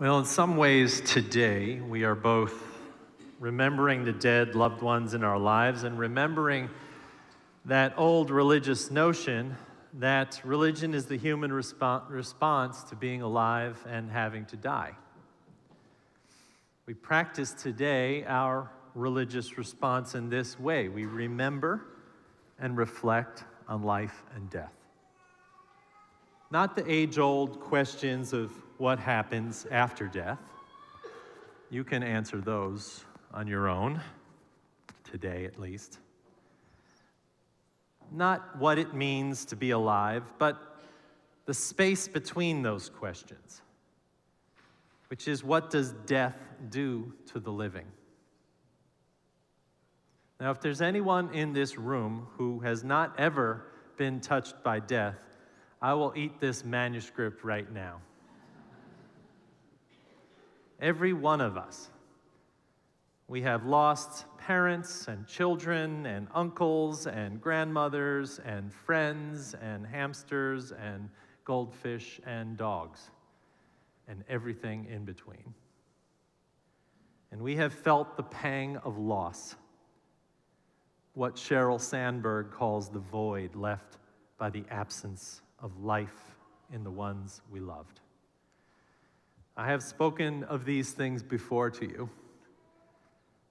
Well, in some ways today, we are both remembering the dead loved ones in our lives and remembering that old religious notion that religion is the human response to being alive and having to die. We practice today our religious response in this way. We remember and reflect on life and death. Not the age-old questions of what happens after death. You can answer those on your own, today at least. Not what it means to be alive, but the space between those questions, which is, what does death do to the living? Now, if there's anyone in this room who has not ever been touched by death, I will eat this manuscript right now. Every one of us. We have lost parents and children and uncles and grandmothers and friends and hamsters and goldfish and dogs and everything in between. And we have felt the pang of loss, what Sheryl Sandberg calls the void left by the absence of life in the ones we loved. I have spoken of these things before to you,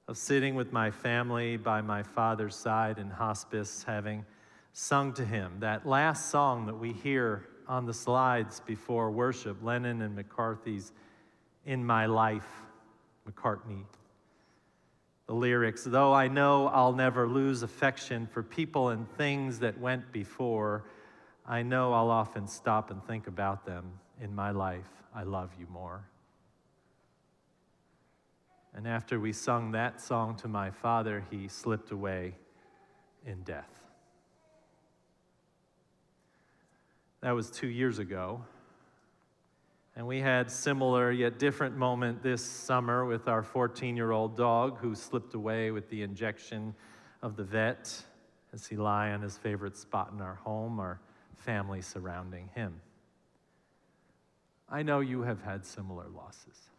of sitting with my family by my father's side in hospice, having sung to him that last song that we hear on the slides before worship, Lennon and McCarthy's "In My Life," McCartney. The lyrics, "Though I know I'll never lose affection for people and things that went before, I know I'll often stop and think about them. In my life, I love you more." And after we sung that song to my father, he slipped away in death. That was 2 years ago. And we had similar yet different moment this summer with our 14-year-old dog who slipped away with the injection of the vet as he lay on his favorite spot in our home, our family surrounding him. I know you have had similar losses.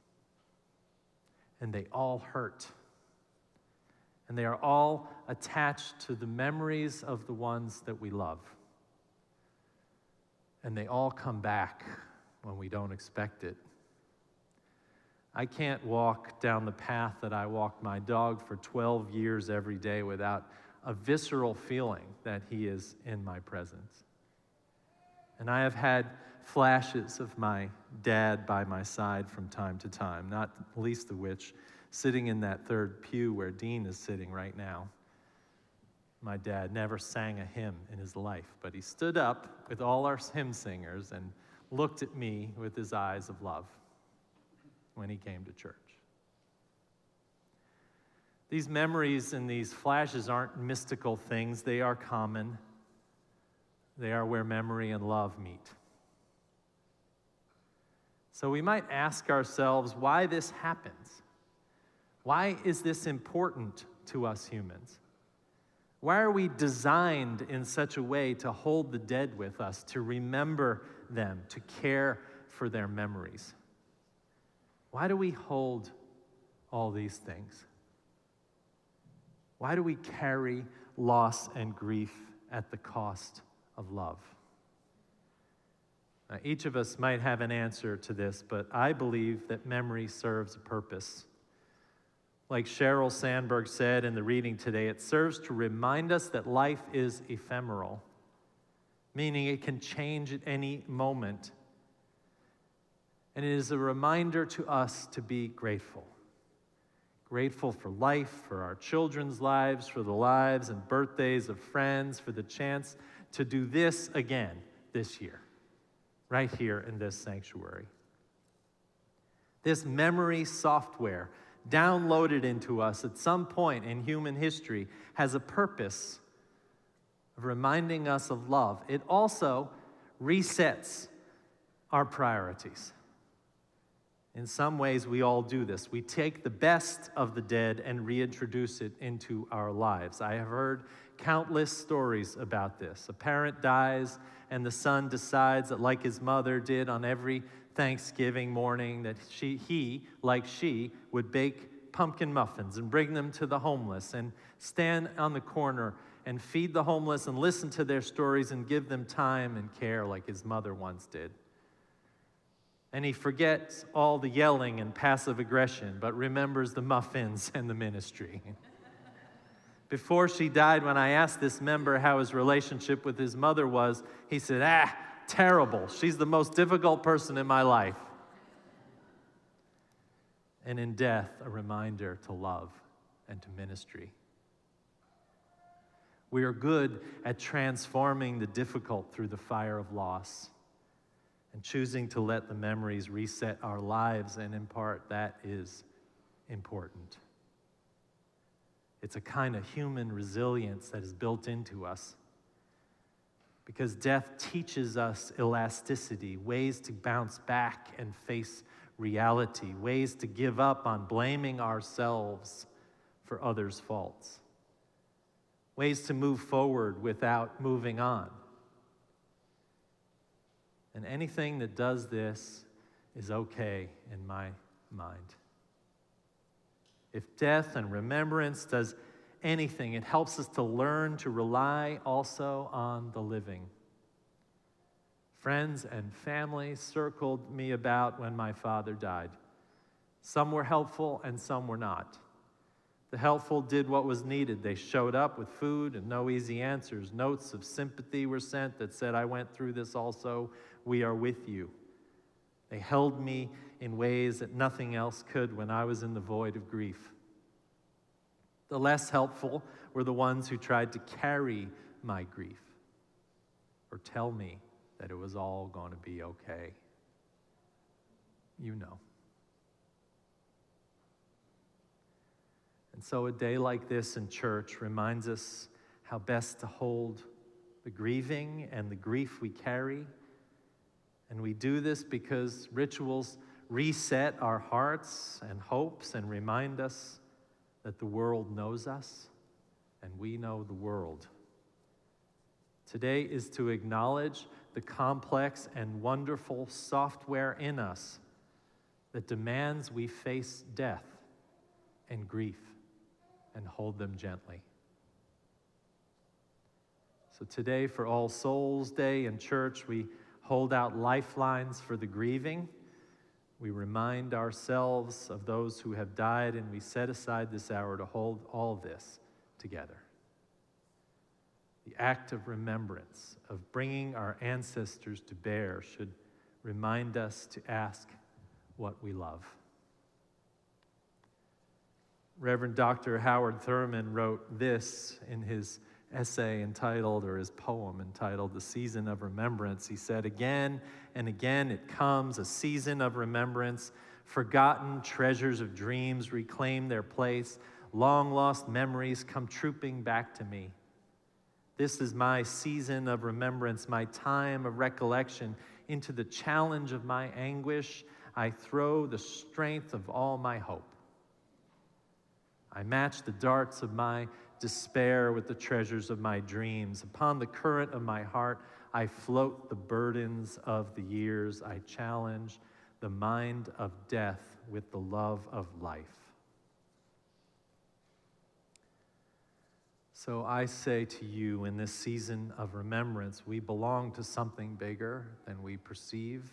And they all hurt. And they are all attached to the memories of the ones that we love. And they all come back when we don't expect it. I can't walk down the path that I walked my dog for 12 years every day without a visceral feeling that he is in my presence. And I have had flashes of my dad by my side from time to time, not least of which sitting in that third pew where Dean is sitting right now. My dad never sang a hymn in his life, but he stood up with all our hymn singers and looked at me with his eyes of love when he came to church. These memories and these flashes aren't mystical things. They are common. They are where memory and love meet. So we might ask ourselves why this happens. Why is this important to us humans? Why are we designed in such a way to hold the dead with us, to remember them, to care for their memories? Why do we hold all these things? Why do we carry loss and grief at the cost of love? Now, each of us might have an answer to this, but I believe that memory serves a purpose. Like Sheryl Sandberg said in the reading today, it serves to remind us that life is ephemeral, meaning it can change at any moment. And it is a reminder to us to be grateful. Grateful for life, for our children's lives, for the lives and birthdays of friends, for the chance to do this again this year, right here in this sanctuary. This memory software downloaded into us at some point in human history has a purpose of reminding us of love. It also resets our priorities. In some ways, we all do this. We take the best of the dead and reintroduce it into our lives. I have heard countless stories about this. A parent dies, and the son decides that, like his mother did on every Thanksgiving morning that he, like she, would bake pumpkin muffins and bring them to the homeless and stand on the corner and feed the homeless and listen to their stories and give them time and care like his mother once did. And he forgets all the yelling and passive aggression, but remembers the muffins and the ministry. Before she died, when I asked this member how his relationship with his mother was, he said, terrible. She's the most difficult person in my life. And in death, a reminder to love and to ministry. We are good at transforming the difficult through the fire of loss and choosing to let the memories reset our lives, and in part, that is important. It's a kind of human resilience that is built into us because death teaches us elasticity, ways to bounce back and face reality, ways to give up on blaming ourselves for others' faults, ways to move forward without moving on. And anything that does this is okay in my mind. If death and remembrance does anything, it helps us to learn to rely also on the living. Friends and family circled me about when my father died. Some were helpful and some were not. The helpful did what was needed. They showed up with food and no easy answers. Notes of sympathy were sent that said, I went through this also. We are with you. They held me in ways that nothing else could when I was in the void of grief. The less helpful were the ones who tried to carry my grief or tell me that it was all going to be okay. You know. And so a day like this in church reminds us how best to hold the grieving and the grief we carry. And we do this because rituals reset our hearts and hopes and remind us that the world knows us and we know the world. Today is to acknowledge the complex and wonderful software in us that demands we face death and grief and hold them gently. So today, for All Souls Day in church, we hold out lifelines for the grieving. We remind ourselves of those who have died, and we set aside this hour to hold all this together. The act of remembrance, of bringing our ancestors to bear, should remind us to ask what we love. Reverend Dr. Howard Thurman wrote this in his essay entitled, or his poem entitled, The Season of Remembrance. He said, again and again it comes, a season of remembrance. Forgotten treasures of dreams reclaim their place. Long lost memories come trooping back to me. This is my season of remembrance, my time of recollection. Into the challenge of my anguish, I throw the strength of all my hope. I match the darts of my despair with the treasures of my dreams. Upon the current of my heart, I float the burdens of the years. I challenge the mind of death with the love of life. So I say to you, in this season of remembrance, we belong to something bigger than we perceive.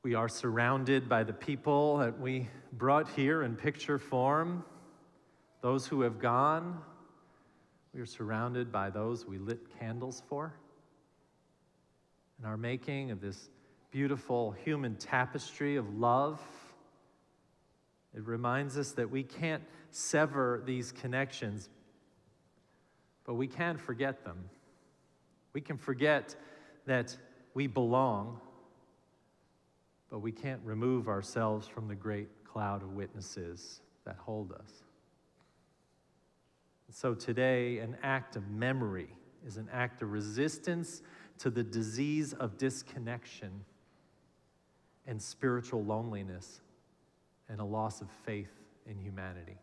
We are surrounded by the people that we brought here in picture form, those who have gone. We are surrounded by those we lit candles for. In our making of this beautiful human tapestry of love, it reminds us that we can't sever these connections, but we can forget them. We can forget that we belong, but we can't remove ourselves from the great cloud of witnesses that hold us. And so today, an act of memory is an act of resistance to the disease of disconnection and spiritual loneliness and a loss of faith in humanity.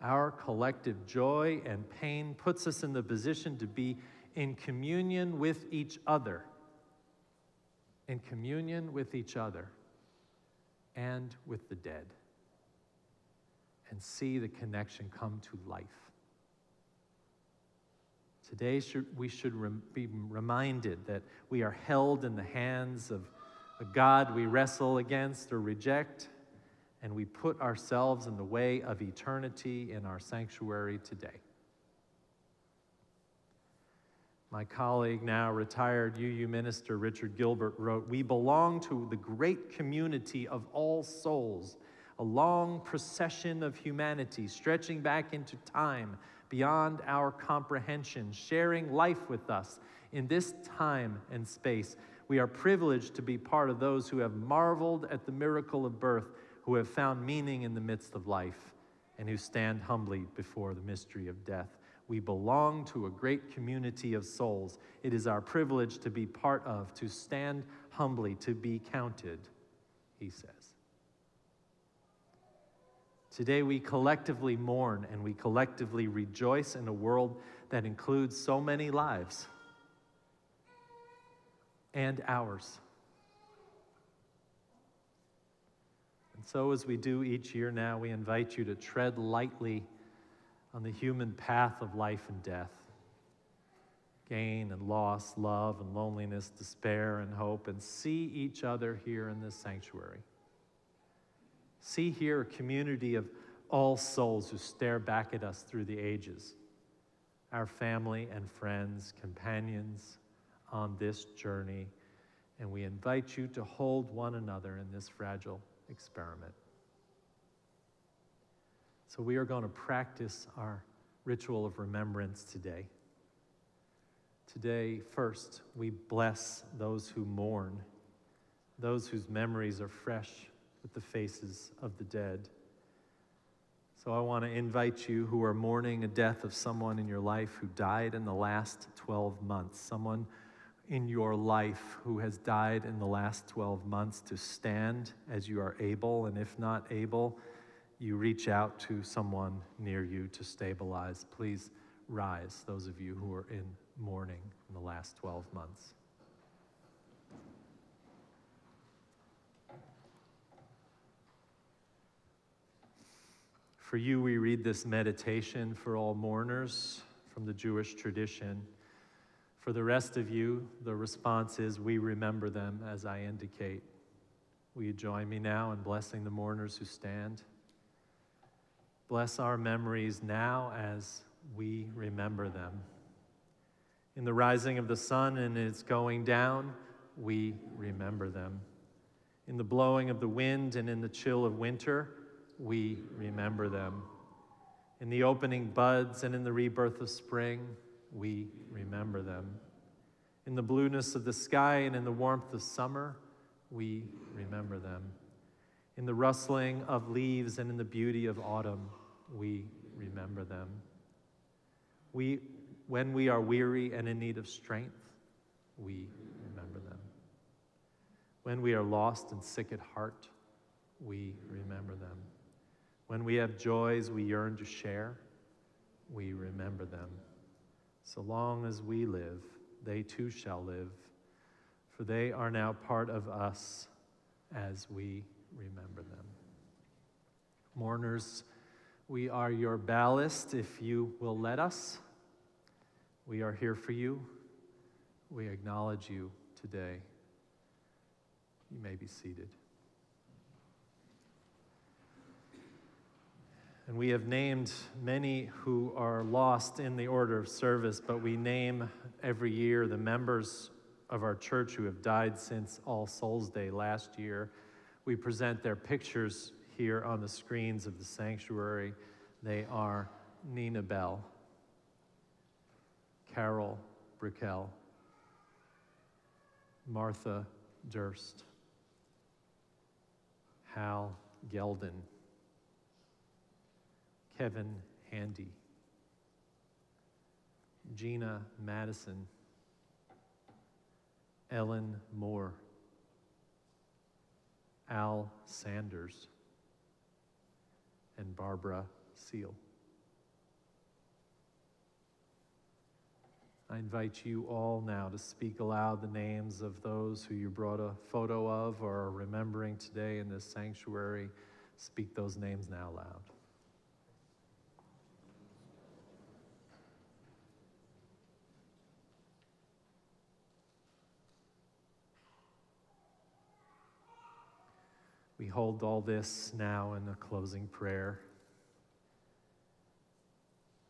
Our collective joy and pain puts us in the position to be in communion with each other in communion with each other and with the dead, and see the connection come to life. Today we should be reminded that we are held in the hands of a God we wrestle against or reject, and we put ourselves in the way of eternity in our sanctuary today. My colleague, now retired UU minister Richard Gilbert, wrote, "We belong to the great community of all souls, a long procession of humanity stretching back into time beyond our comprehension, sharing life with us in this time and space. We are privileged to be part of those who have marveled at the miracle of birth, who have found meaning in the midst of life, and who stand humbly before the mystery of death. We belong to a great community of souls. It is our privilege to be part of, to stand humbly, to be counted," he says. Today we collectively mourn and we collectively rejoice in a world that includes so many lives, and ours. And so as we do each year now, we invite you to tread lightly on the human path of life and death, gain and loss, love and loneliness, despair and hope, and see each other here in this sanctuary. See here a community of all souls who stare back at us through the ages, our family and friends, companions on this journey, and we invite you to hold one another in this fragile experiment. So we are going to practice our ritual of remembrance today. Today, first, we bless those who mourn, those whose memories are fresh with the faces of the dead. So I want to invite you who are mourning a death of someone in your life who died in the last 12 months, someone in your life who has died in the last 12 months, to stand as you are able, and if not able, you reach out to someone near you to stabilize. Please rise, those of you who are in mourning in the last 12 months. For you, we read this meditation for all mourners from the Jewish tradition. For the rest of you, the response is, we remember them as I indicate. Will you join me now in blessing the mourners who stand? Bless our memories now as we remember them. In the rising of the sun and its going down, we remember them. In the blowing of the wind and in the chill of winter, we remember them. In the opening buds and in the rebirth of spring, we remember them. In the blueness of the sky and in the warmth of summer, we remember them. In the rustling of leaves and in the beauty of autumn, we remember them. When we are weary and in need of strength, we remember them. When we are lost and sick at heart, we remember them. When we have joys we yearn to share, we remember them. So long as we live, they too shall live, for they are now part of us as we remember them. Mourners, we are your ballast, if you will let us. We are here for you. We acknowledge you today. You may be seated. And we have named many who are lost in the order of service, but we name every year the members of our church who have died since All Souls Day last year. We present their pictures here on the screens of the sanctuary. They are Nina Bell, Carol Brickell, Martha Durst, Hal Gelden, Kevin Handy, Gina Madison, Ellen Moore, Al Sanders, and Barbara Seal. I invite you all now to speak aloud the names of those who you brought a photo of or are remembering today in this sanctuary. Speak those names now loud. We hold all this now in a closing prayer.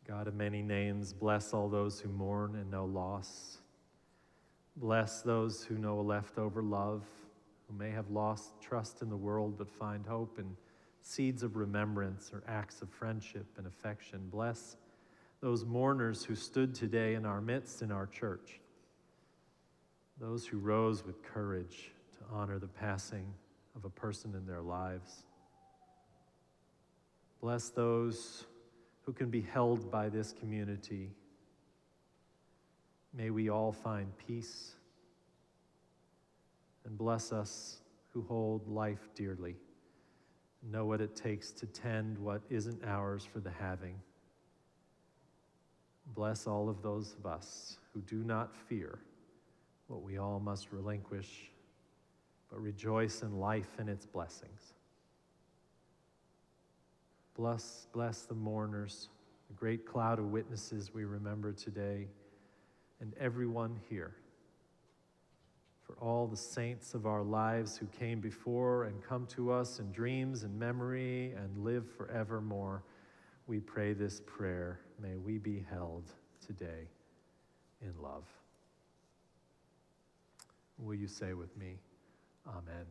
God of many names, bless all those who mourn and know loss. Bless those who know a leftover love, who may have lost trust in the world but find hope in seeds of remembrance or acts of friendship and affection. Bless those mourners who stood today in our midst in our church, those who rose with courage to honor the passing of a person in their lives. Bless those who can be held by this community. May we all find peace, and bless us who hold life dearly, know what it takes to tend what isn't ours for the having. Bless all of those of us who do not fear what we all must relinquish, but rejoice in life and its blessings. Bless the mourners, the great cloud of witnesses we remember today, and everyone here. For all the saints of our lives who came before and come to us in dreams and memory and live forevermore, we pray this prayer. May we be held today in love. Will you say with me, Amen.